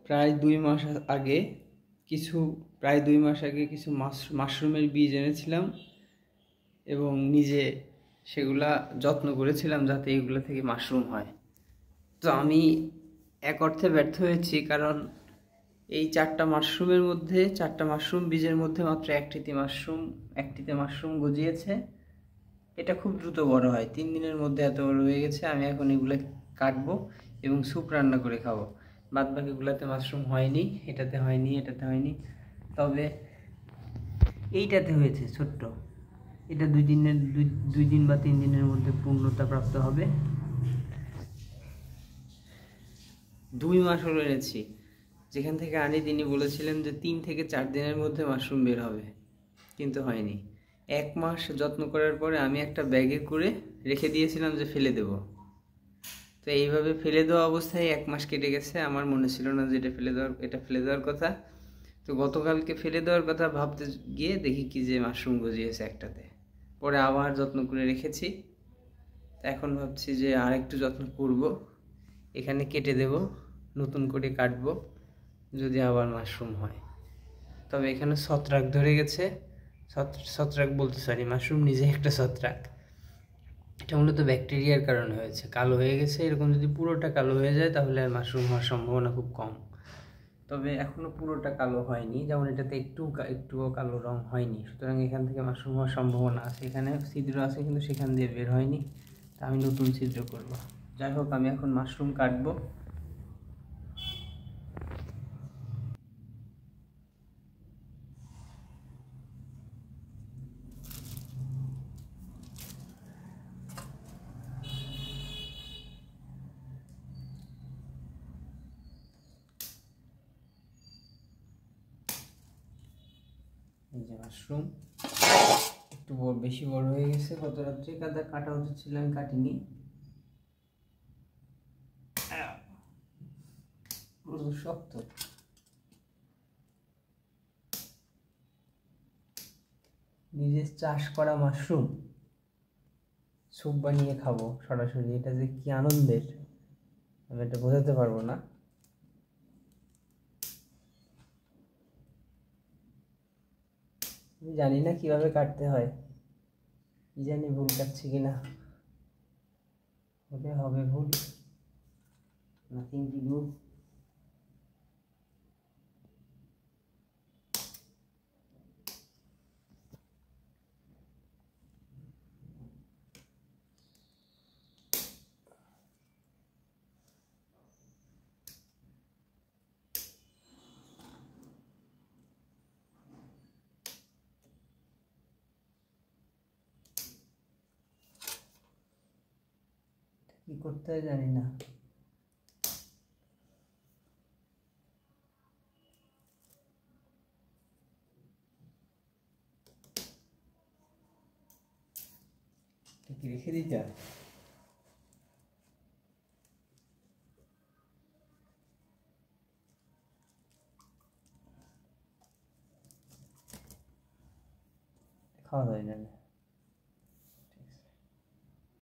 প্রায় 2 মাস আগে প্রায় 2 মাস আগে কিছু মাশরুমের বীজ এনেছিলাম এবং নিজে সেগুলা যত্ন করেছিলাম যাতে এগুলো থেকে মাশরুম হয়। তো আমি এক অর্থে ব্যর্থ হয়েছি, কারণ এই 4টা মাশরুম বীজের মধ্যে মাত্র একটিতে মাশরুম গজিয়েছে। এটা খুব দ্রুত বড় হয়, 3 দিনের মধ্যে এত বড় হয়ে গেছে। আমি এখন এগুলো কাটবো এবং স্যুপ রান্না করে খাবো। বাদ বাকিগুলোতে মাশরুম হয়নি, এটাতে হয়নি, তবে এইটাতে হয়েছে ছোট্ট। এটা 2 দিন বা 3 দিনের মধ্যে পূর্ণতা প্রাপ্ত হবে। 2 মাস হলো এনেছি, যেখান থেকে আনি তিনি বলেছিলেন যে 3 থেকে 4 দিনের মধ্যে মাশরুম বের হবে, কিন্তু হয়নি। 1 মাস যত্ন করার পরে আমি একটা ব্যাগে করে রেখে দিয়েছিলাম যে ফেলে দেব। তো এইভাবে ফেলে দেওয়া অবস্থায় 1 মাস কেটে গেছে। আমার মনে ছিল না যে এটা ফেলে দেওয়ার কথা। তো গতকালকে ফেলে দেওয়ার কথা ভাবতে গিয়ে দেখি কি যে মাশরুম গজিয়েছে একটাতে। পরে আবার যত্ন করে রেখেছি। এখন ভাবছি যে আর একটু যত্ন করব, এখানে কেটে দেব, নতুন করে কাটবো যদি আবার মাশরুম হয়। তবে এখানে ছত্রাক ধরে গেছে। মাশরুম নিজে একটা ছত্রাক। এটা মূলত ব্যাকটেরিয়ার কারণে হয়েছে, কালো হয়ে গেছে। এরকম যদি পুরোটা কালো হয়ে যায় তাহলে আর মাশরুম হওয়ার সম্ভাবনা খুব কম। তবে এখনো পুরোটা কালো হয়নি, যেমন এটাতে একটুও কালো রং হয়নি, সুতরাং এখান থেকে মাশরুম হওয়ার সম্ভাবনা আছে। এখানে ছিদ্র আছে কিন্তু সেখান দিয়ে বের হয়নি, তা আমি নতুন ছিদ্র করব। যাই হোক, আমি এখন মাশরুম কাটবো। এই যে মাশরুম একটু বেশি বড় হয়ে গেছে। গত রাত্রে কাটা উচিত ছিল, আমি কাটিনি। শক্ত। নিজের চাষ করা মাশরুম স্যুপ বানিয়ে খাবো সরাসরি, এটা যে কি আনন্দের আমি এটা বোঝাতে পারবো না। আমি জানি না কিভাবে কাটতে হয়, কি জানি ভুল কাটছি কিনা। হবে ভুল, নাথিং টু ডু। কি করতে হয় জানি না। কি রেখে দিতে হয়? খাওয়া যায় না।